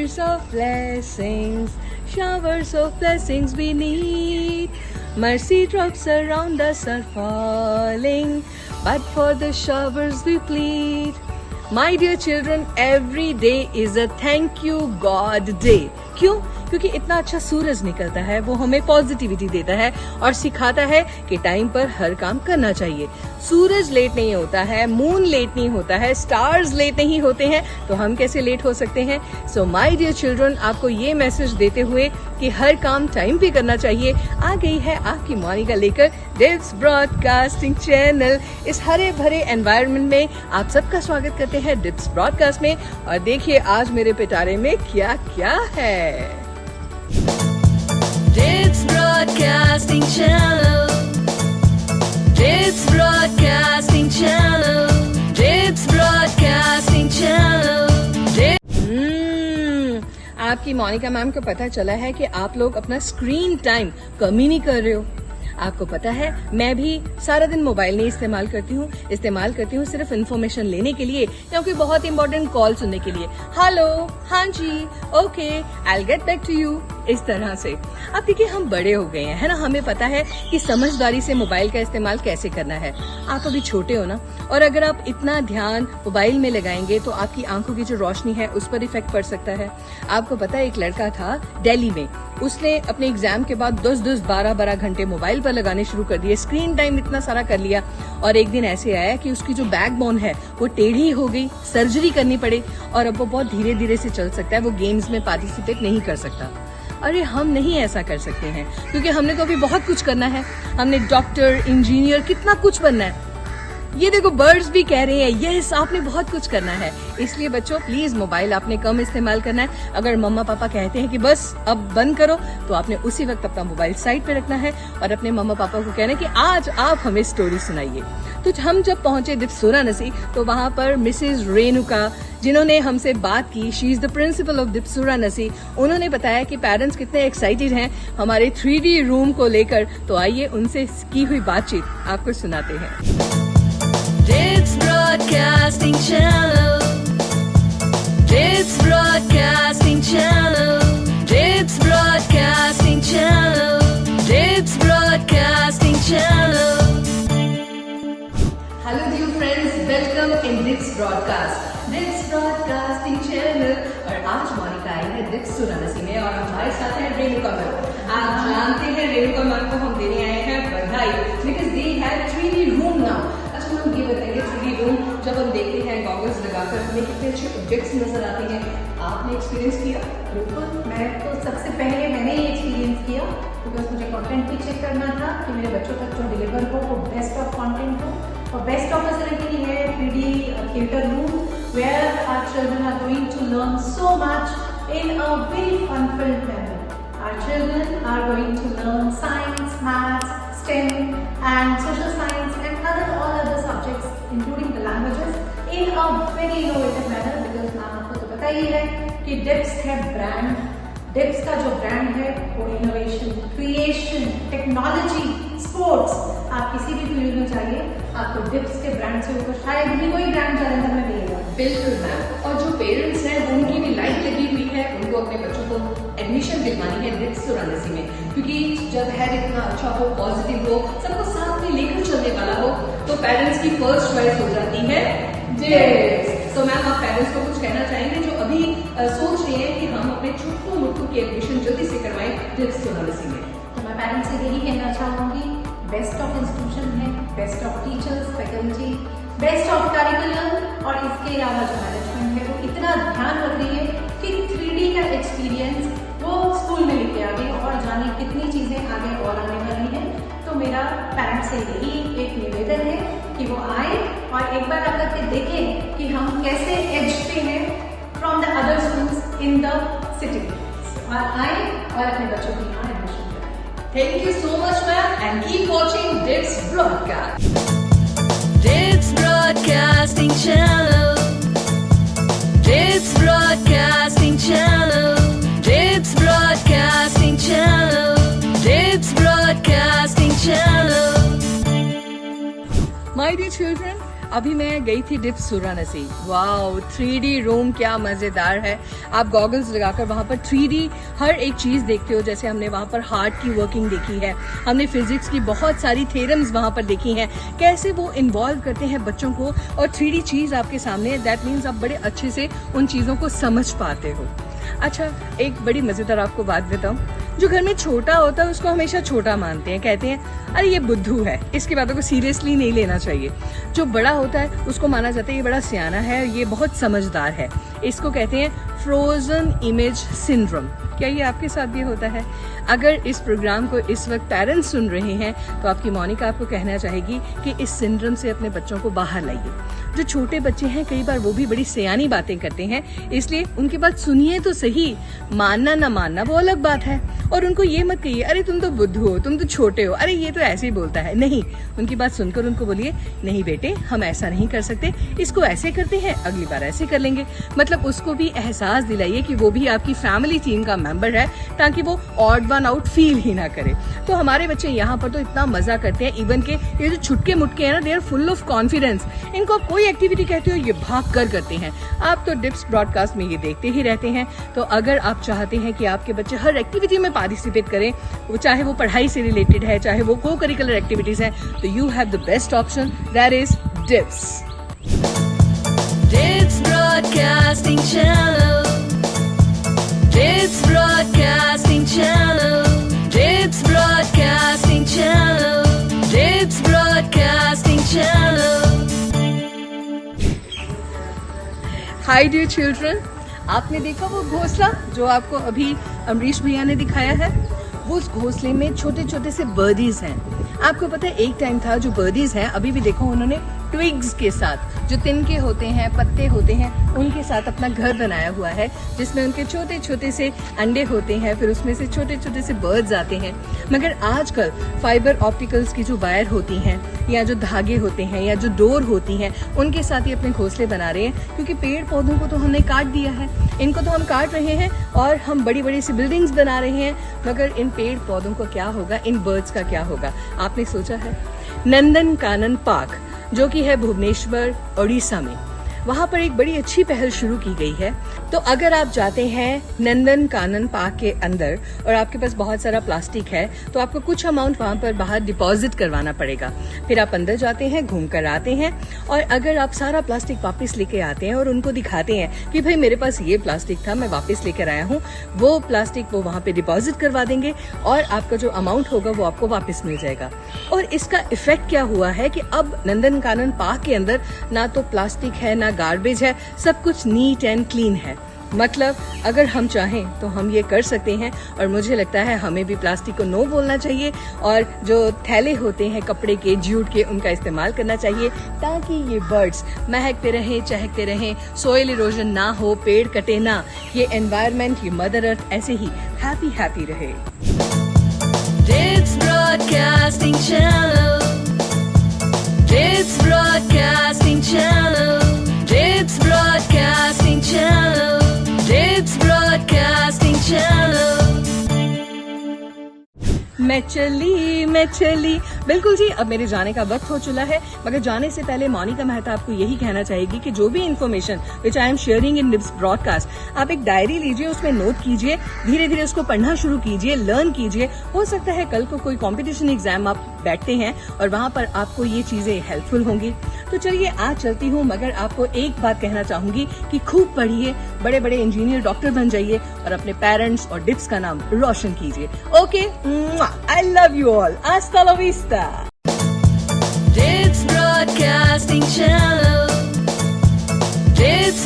showers of blessings we need. Mercy drops around us are falling, but for the showers we plead. My dear children, every day is a thank you God day. क्यों? क्योंकि इतना अच्छा सूरज निकलता है, वो हमें positivity देता है और सिखाता है कि टाइम पर हर काम करना चाहिए. सूरज लेट नहीं होता है, मून लेट नहीं होता है, स्टार्स लेट नहीं होते हैं, तो हम कैसे लेट हो सकते हैं? सो माय डियर चिल्ड्रन, आपको ये मैसेज देते हुए कि हर काम टाइम पे करना चाहिए, आ गई है आपकी मोनिका लेकर डिप्स ब्रॉडकास्टिंग चैनल. इस हरे भरे एनवायरनमेंट में आप सबका स्वागत करते हैं डिप्स ब्रॉडकास्ट में. और देखिए आज मेरे पिटारे में क्या क्या है. Dips Broadcasting Channel, Dips Broadcasting Channel, Dips Broadcasting Channel. आपकी मोनिका मैम को पता चला है कि आप लोग अपना स्क्रीन टाइम कम ही नहीं कर रहे हो. आपको पता है मैं भी सारा दिन मोबाइल नहीं इस्तेमाल करती हूँ सिर्फ इन्फॉर्मेशन लेने के लिए या कोई बहुत इंपॉर्टेंट कॉल सुनने के लिए. हेलो, हाँ जी, okay, I will get back to you, इस तरह से. अब देखिए हम बड़े हो गए हैं, है ना, हमें पता है कि समझदारी से मोबाइल का इस्तेमाल कैसे करना है. आप अभी छोटे हो ना, और अगर आप इतना ध्यान मोबाइल में लगाएंगे तो आपकी आंखों की जो रोशनी है उस पर इफेक्ट पड़ सकता है. आपको पता है एक लड़का था दिल्ली में, उसने अपने एग्जाम के बाद 10-10, 12-12 घंटे मोबाइल पर लगाने शुरू कर दिए, स्क्रीन टाइम इतना सारा कर लिया, और एक दिन ऐसे आया कि उसकी जो बैकबोन है वो टेढ़ी हो गई, सर्जरी करनी पड़ी, और अब वो बहुत धीरे धीरे से चल सकता है, वो गेम्स में पार्टिसिपेट नहीं कर सकता. अरे हम नहीं ऐसा कर सकते हैं, क्योंकि हमने तो अभी बहुत कुछ करना है. हमने डॉक्टर, इंजीनियर, कितना कुछ बनना है. ये देखो बर्ड्स भी कह रहे हैं यस, आपने बहुत कुछ करना है. इसलिए बच्चों प्लीज मोबाइल आपने कम इस्तेमाल करना है. अगर मम्मा पापा कहते हैं कि बस अब बंद करो, तो आपने उसी वक्त अपना मोबाइल साइड पे रखना है और अपने मम्मा पापा को कहना है कि आज आप हमें स्टोरी सुनाइए. तो हम जब पहुंचे दिप्सुरानसी, तो वहां पर मिसेज रेणुका जिन्होंने हमसे बात की, she is the principal of दिप्सुरानसी, उन्होंने बताया कि पेरेंट्स कितने एक्साइटेड हैं हमारे 3D रूम को लेकर. तो आइए उनसे की हुई बातचीत आपको सुनाते हैं. Dips Broadcasting Channel, Dips Broadcasting Channel, Dips Broadcasting Channel, Dips Broadcasting Channel. Hello dear friends, welcome in Dips Broadcasting Channel. और आज मोनिका आई है दिप्सुरानसी में और हमारे साथ है रेणुका मैम. आप जानते हैं रेणुका मैम को हम देने आए हैं बधाई, because they have 3D room now. हम ये बताइए 3D रूम जब हम देखते हैं गॉगल्स लगाकर हमें कितने अच्छे ऑब्जेक्ट्स नजर आते हैं. आपने एक्सपीरियंस किया? बिल्कुल, मैं तो सबसे पहले मैंने ये एक्सपीरियंस किया बिकॉज मुझे कंटेंट भी चेक करना था कि मेरे बच्चों तक जो डिलीवर हो वो बेस्ट ऑफ कंटेंट हो. और बेस्ट ऑफ फैसिलिटी है 3D theatre room where our children are going to learn so much in a very fun filled manner. Our children are going to learn science, maths, STEM and social science and all other subjects including the languages in a very innovative manner because ma'am आपको तो पता ही है कि dips है brand. Dips का जो brand है वो इनोवेशन, क्रिएशन, टेक्नोलॉजी, स्पोर्ट्स, आप किसी भी फील्ड में चाहिए आपको डिप्स के ब्रांड से ऊपर शायद ही कोई ब्रांड जालंधर में मिलेगा. बिल्कुल मैम. और जो पेरेंट्स हैं उनकी भी लाइफ लगी हुई है, उनको अपने बच्चों को एडमिशन दिलवानी है दिप्सुरानसी में, क्योंकि जब है इतना अच्छा हो, पॉजिटिव हो, सबको साथ में लेकर चलने वाला हो, तो पेरेंट्स की फर्स्ट चॉइस हो जाती है डिप्स. तो मैम आप पेरेंट्स को कुछ कहना चाहेंगे जो अभी सोच रहे हैं कि हम अपने छुट्टू मुट्टू की एडमिशन जल्दी से करवाएं दिप्सुरानसी में? तो मैं पेरेंट्स से यही कहना चाहूँगी, बेस्ट ऑफ इंस्टीट्यूशन है, best of teachers, faculty, best of curriculum और इसके अलावा जो मैनेजमेंट है वो इतना ध्यान रख रही है कि 3D का एक्सपीरियंस वो स्कूल में लेके आ गई और जाने कितनी चीज़ें आगे और आने वाली हैं. तो मेरा पेरेंट्स से यही एक निवेदन है कि वो आए और एक बार आकर के देखें कि हम कैसे एज पे हैं from the other schools in the city, और आए और अपने बच्चों की यहाँ एडमिशन कराएं. Thank you so much ma'am and keep watching dips broadcast. Dips Broadcasting Channel, Dips Broadcasting Channel, Dips Broadcasting Channel, Dips Broadcasting Channel. My dear children, अभी मैं गई थी डिप्स सुरानसी। वाओ, 3D रूम क्या मजेदार है। आप गॉगल्स लगाकर वहाँ पर 3D हर एक चीज देखते हो। जैसे हमने वहाँ पर हार्ट की वर्किंग देखी है, हमने फिजिक्स की बहुत सारी थ्योरम्स वहाँ पर देखी हैं, कैसे वो इन्वॉल्व करते हैं बच्चों को। और 3D चीज आपके सामने है, दैट मीन्स आप बड़े अच्छे से उन चीजों को समझ पाते हो। अच्छा, एक बड़ी मजेदार आपको बात बताऊं, जो घर में छोटा होता है उसको हमेशा छोटा मानते हैं, कहते हैं अरे ये बुद्धू है, इसकी बातों को सीरियसली नहीं लेना चाहिए। जो बड़ा होता है उसको माना जाता है ये बड़ा सियाना है, ये बहुत समझदार है। इसको कहते हैं फ्रोजन इमेज सिंड्रोम। क्या ये आपके साथ भी होता है? अगर इस प्रोग्राम को इस वक्त पेरेंट्स सुन रहे हैं तो आपकी मोनिका आपको कहना चाहेगी कि इस सिंड्रोम से अपने बच्चों को बाहर लाइए। जो छोटे बच्चे हैं कई बार वो भी बड़ी सियानी बातें करते हैं, इसलिए उनकी बात सुनिए तो सही, मानना ना मानना वो अलग बात है। और उनको ये मत कहिए अरे तुम तो बुद्धू हो, तुम तो छोटे हो, अरे ये तो ऐसे ही बोलता है। नहीं, उनकी बात सुनकर उनको बोलिए नहीं बेटे, हम ऐसा नहीं कर सकते, इसको ऐसे करते हैं, अगली बार ऐसे कर लेंगे। मतलब उसको भी एहसास दिलाइए कि वो भी आपकी फैमिली टीम का मेंबर है, ताकि वो ऑड वन आउट फील ही ना करे। तो हमारे बच्चे यहाँ पर तो इतना मजा करते हैं, इवन के ये जो छुटके मुटके हैं ना, they are full of confidence. इनको आप कोई एक्टिविटी कहते हो ये भाग कर करते हैं। आप तो डिप्स ब्रॉडकास्ट में ये देखते ही रहते हैं। तो अगर आप चाहते हैं कि आपके बच्चे हर एक्टिविटी में पार्टिसिपेट करें, वो चाहे वो पढ़ाई से रिलेटेड है, चाहे वो को करिकुलर एक्टिविटीज है, तो you have the best option, that is DIPS. DIPS broadcasting channel, DIPS broadcasting channel, DIPS broadcasting channel, DIPS broadcasting channel. Hi dear children, आपने देखा वो घोंसला जो आपको अभी अमरीश भैया ने दिखाया है? वो उस घोंसले में छोटे छोटे से बर्डीज हैं। आपको पता है एक टाइम था जो बर्डीज हैं, अभी भी देखो उन्होंने ट्विग्स के साथ, जो तिनके होते हैं, पत्ते होते हैं, उनके साथ अपना घर बनाया हुआ है, जिसमें उनके छोटे छोटे से अंडे होते हैं, फिर उसमें से छोटे छोटे से बर्ड्स आते हैं। मगर आजकल फाइबर ऑप्टिकल्स की जो वायर होती हैं, या जो धागे होते हैं, या जो डोर होती हैं, उनके साथ ही अपने घोंसले बना रहे हैं। क्योंकि पेड़ पौधों को तो हमने काट दिया है, इनको तो हम काट रहे हैं और हम बड़ी बड़ी सी बिल्डिंग्स बना रहे हैं, मगर इन पेड़ पौधों का क्या होगा, इन बर्ड्स का क्या होगा? आपने सोचा है? नंदन कानन पार्क जो कि है भुवनेश्वर, उड़ीसा में, वहाँ पर एक बड़ी अच्छी पहल शुरू की गई है। तो अगर आप जाते हैं नंदन कानन पार्क के अंदर और आपके पास बहुत सारा प्लास्टिक है, तो आपको कुछ अमाउंट वहाँ पर बाहर डिपॉजिट करवाना पड़ेगा। फिर आप अंदर जाते हैं, घूम कर आते हैं, और अगर आप सारा प्लास्टिक वापस लेके आते हैं और उनको दिखाते हैं कि भाई मेरे पास ये प्लास्टिक था, मैं वापस लेकर आया हूँ, वो प्लास्टिक वो वहाँ पे डिपॉजिट करवा देंगे और आपका जो अमाउंट होगा वो आपको वापस मिल जाएगा। और इसका इफेक्ट क्या हुआ है कि अब नंदन कानन पार्क के अंदर ना तो प्लास्टिक है, ना गार्बेज है, सब कुछ नीट एंड क्लीन है। मतलब अगर हम चाहें तो हम ये कर सकते हैं। और मुझे लगता है हमें भी प्लास्टिक को नो बोलना चाहिए, और जो थैले होते हैं कपड़े के, जूट के, उनका इस्तेमाल करना चाहिए, ताकि ये बर्ड्स महकते रहें, चहकते रहें, सोइल इरोजन ना हो, पेड़ कटे ना, ये एनवायरनमेंट, ये मदर अर्थ ऐसे ही हैप्पी रहे। Dips broadcasting channel, DIPS broadcasting channel, DIPS broadcasting channel, DIPS broadcasting channel. मैं चली। बिल्कुल जी, अब मेरे जाने का वक्त हो चुका है, मगर जाने से पहले मोनिका मेहता आपको यही कहना चाहेगी कि जो भी information which I am sharing in dips broadcast, आप एक डायरी लीजिए, उसमें नोट कीजिए, धीरे धीरे उसको पढ़ना शुरू कीजिए, लर्न कीजिए। हो सकता है कल को कोई कॉम्पिटिशन एग्जाम आप बैठते हैं और वहां पर आपको ये चीजें हेल्पफुल होंगी। तो चलिए आज चलती हूँ, मगर आपको एक बात कहना चाहूंगी कि खूब पढ़िए, बड़े बड़े इंजीनियर, डॉक्टर बन जाइए और अपने पेरेंट्स और डिप्स का नाम रोशन कीजिए। Okay, I love you all. Hasta la vista. Dips Broadcasting Channel. Dips